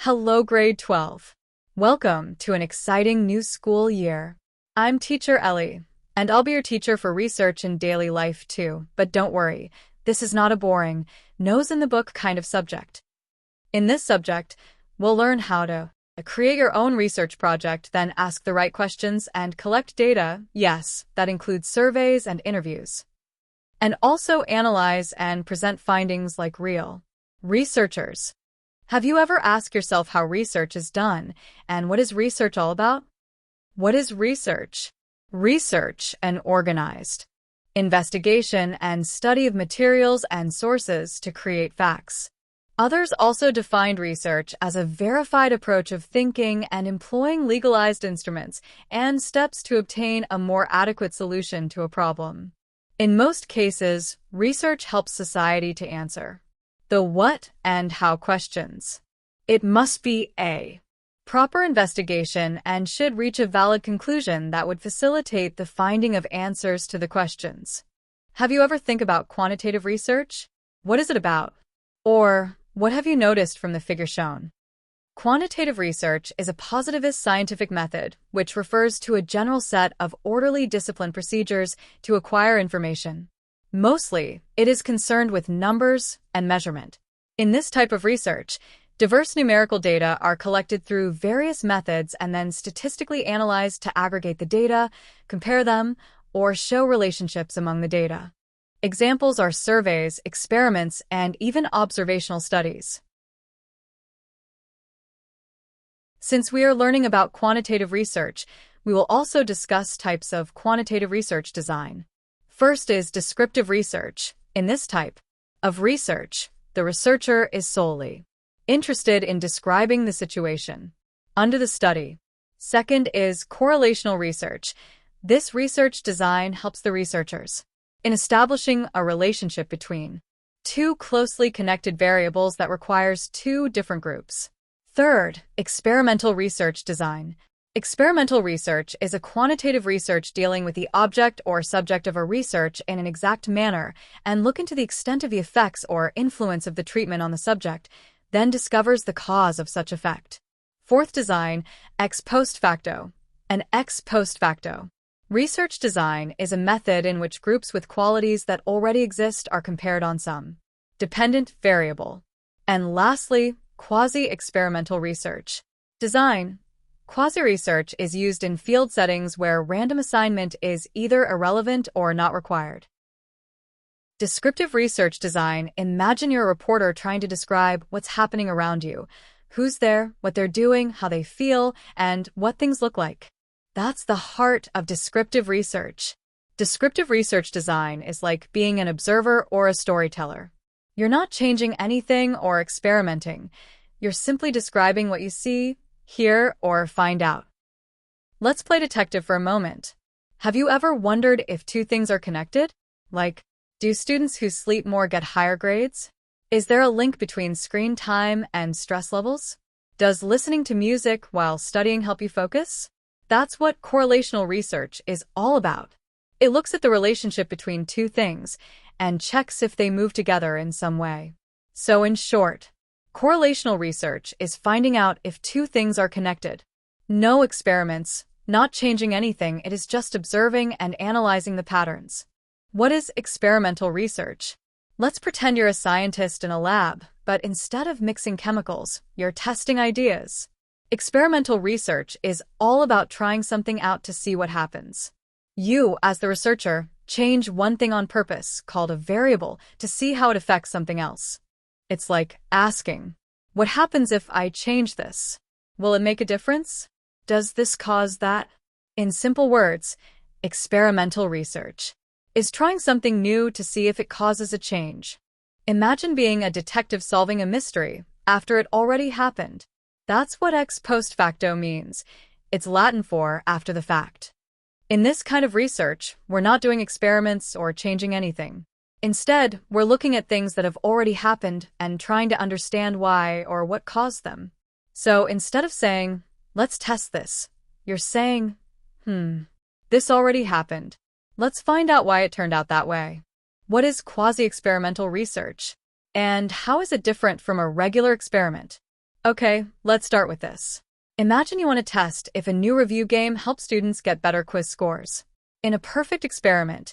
Hello, grade 12. Welcome to an exciting new school year. I'm Teacher Ellie, and I'll be your teacher for research and daily life too. But don't worry, this is not a boring, nose-in-the-book kind of subject. In this subject, we'll learn how to create your own research project, then ask the right questions and collect data. Yes, that includes surveys and interviews. And also analyze and present findings like real researchers. Have you ever asked yourself how research is done, and what is research all about? What is research? Research, an organized investigation and study of materials and sources to create facts. Others also defined research as a verified approach of thinking and employing legalized instruments and steps to obtain a more adequate solution to a problem. In most cases, research helps society to answer the what and how questions. It must be a proper investigation and should reach a valid conclusion that would facilitate the finding of answers to the questions. Have you ever think about quantitative research? What is it about? Or what have you noticed from the figure shown? Quantitative research is a positivist scientific method which refers to a general set of orderly disciplined procedures to acquire information. Mostly, it is concerned with numbers and measurement. In this type of research, diverse numerical data are collected through various methods and then statistically analyzed to aggregate the data, compare them, or show relationships among the data. Examples are surveys, experiments, and even observational studies. Since we are learning about quantitative research, we will also discuss types of quantitative research design. First is descriptive research. In this type of research, the researcher is solely interested in describing the situation under the study. Second is correlational research. This research design helps the researchers in establishing a relationship between two closely connected variables that requires two different groups. Third, experimental research design. Experimental research is a quantitative research dealing with the object or subject of a research in an exact manner and look into the extent of the effects or influence of the treatment on the subject, then discovers the cause of such effect. Fourth design, ex post facto. An ex post facto research design is a method in which groups with qualities that already exist are compared on some dependent variable. And lastly, quasi-experimental research design. Quasi-research is used in field settings where random assignment is either irrelevant or not required. Descriptive research design. Imagine you're a reporter trying to describe what's happening around you, who's there, what they're doing, how they feel, and what things look like. That's the heart of descriptive research. Descriptive research design is like being an observer or a storyteller. You're not changing anything or experimenting. You're simply describing what you see, hear, or find out. Let's play detective for a moment. Have you ever wondered if two things are connected? Like, do students who sleep more get higher grades? Is there a link between screen time and stress levels? Does listening to music while studying help you focus? That's what correlational research is all about. It looks at the relationship between two things and checks if they move together in some way. So in short, correlational research is finding out if two things are connected. No experiments, not changing anything, it is just observing and analyzing the patterns. What is experimental research? Let's pretend you're a scientist in a lab, but instead of mixing chemicals, you're testing ideas. Experimental research is all about trying something out to see what happens. You, as the researcher, change one thing on purpose, called a variable, to see how it affects something else. It's like asking, what happens if I change this? Will it make a difference? Does this cause that? In simple words, experimental research is trying something new to see if it causes a change. Imagine being a detective solving a mystery after it already happened. That's what ex post facto means. It's Latin for after the fact. In this kind of research, we're not doing experiments or changing anything. Instead, we're looking at things that have already happened and trying to understand why or what caused them. So instead of saying, let's test this, you're saying, this already happened. Let's find out why it turned out that way. What is quasi-experimental research? And how is it different from a regular experiment? Okay, let's start with this. Imagine you want to test if a new review game helps students get better quiz scores. In a perfect experiment,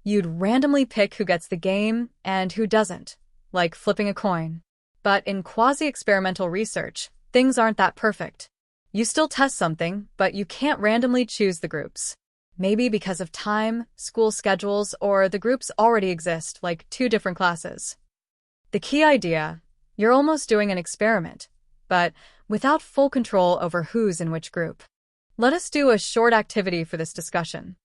you'd randomly pick who gets the game and who doesn't, like flipping a coin. But in quasi-experimental research, things aren't that perfect. You still test something, but you can't randomly choose the groups. Maybe because of time, school schedules, or the groups already exist, like two different classes. The key idea, you're almost doing an experiment, but without full control over who's in which group. Let us do a short activity for this discussion.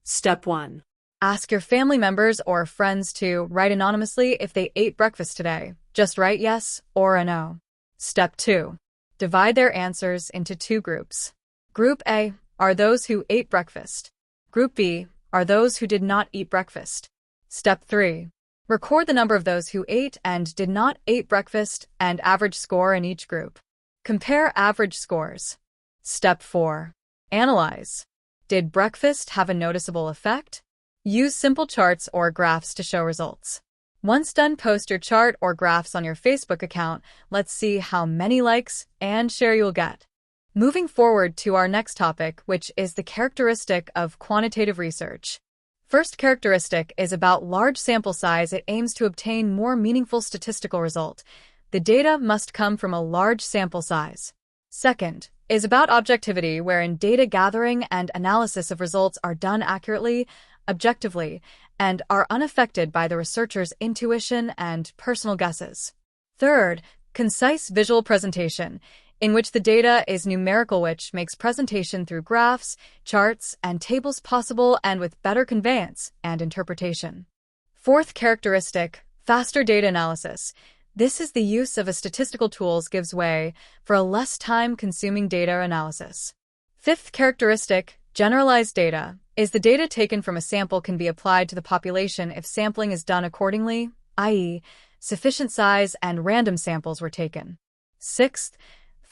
Step 1. Ask your family members or friends to write anonymously if they ate breakfast today. Just write yes or a no. Step 2. Divide their answers into two groups. Group A are those who ate breakfast. Group B are those who did not eat breakfast. Step 3. Record the number of those who ate and did not eat breakfast and average score in each group. Compare average scores. Step 4. Analyze. Did breakfast have a noticeable effect? Use simple charts or graphs to show results. Once done, post your chart or graphs on your Facebook account. Let's see how many likes and share you'll get. Moving forward to our next topic, which is the characteristic of quantitative research. First characteristic is about large sample size. It aims to obtain more meaningful statistical result. The data must come from a large sample size. Second is about objectivity, wherein data gathering and analysis of results are done accurately, objectively, and are unaffected by the researcher's intuition and personal guesses. Third, concise visual presentation, in which the data is numerical, which makes presentation through graphs, charts, and tables possible and with better conveyance and interpretation. Fourth characteristic, faster data analysis. This is the use of a statistical tools gives way for a less time-consuming data analysis. Fifth characteristic, generalized data, is the data taken from a sample can be applied to the population if sampling is done accordingly, i.e., sufficient size and random samples were taken. Sixth,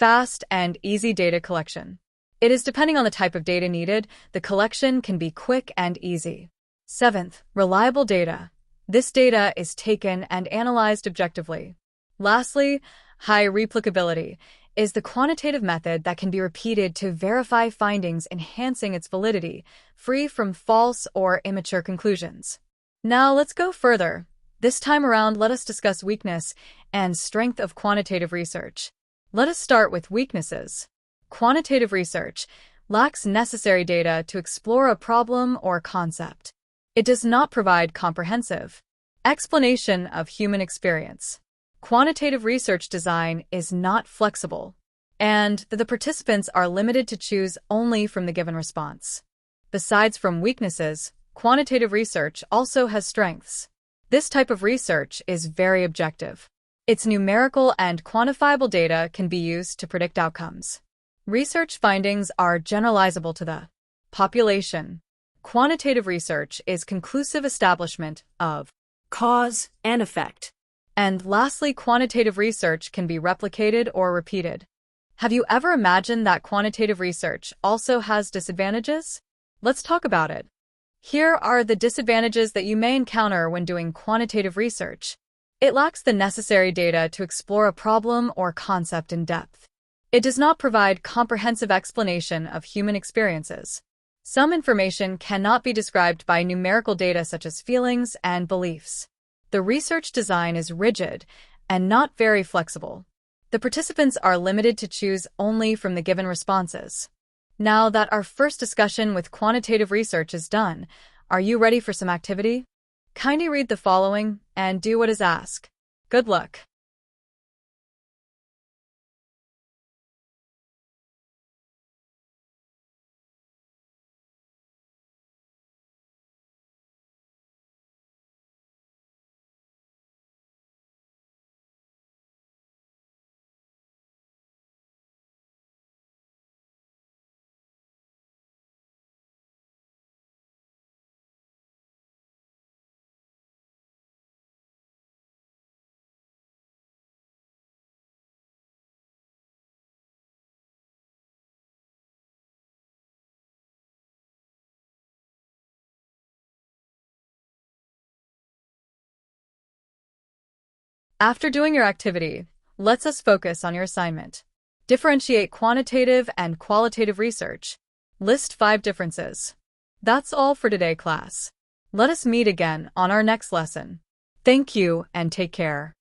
fast and easy data collection. It is depending on the type of data needed, the collection can be quick and easy. Seventh, reliable data. This data is taken and analyzed objectively. Lastly, high replicability is the quantitative method that can be repeated to verify findings, enhancing its validity, free from false or immature conclusions. Now let's go further. This time around, let us discuss weakness and strength of quantitative research. Let us start with weaknesses. Quantitative research lacks necessary data to explore a problem or concept. It does not provide comprehensive explanation of human experience. Quantitative research design is not flexible, and the participants are limited to choose only from the given response. Besides from weaknesses, quantitative research also has strengths. This type of research is very objective. Its numerical and quantifiable data can be used to predict outcomes. Research findings are generalizable to the population. Quantitative research is conclusive establishment of Cause and effect. And lastly, quantitative research can be replicated or repeated. Have you ever imagined that quantitative research also has disadvantages? Let's talk about it. Here are the disadvantages that you may encounter when doing quantitative research. It lacks the necessary data to explore a problem or concept in depth. It does not provide comprehensive explanation of human experiences. Some information cannot be described by numerical data such as feelings and beliefs. The research design is rigid and not very flexible. The participants are limited to choose only from the given responses. Now that our first discussion with quantitative research is done, are you ready for some activity? Kindly read the following and do what is asked. Good luck. After doing your activity, Let's us focus on your assignment. Differentiate quantitative and qualitative research. List 5 differences. That's all for today, class. Let us meet again on our next lesson. Thank you and take care.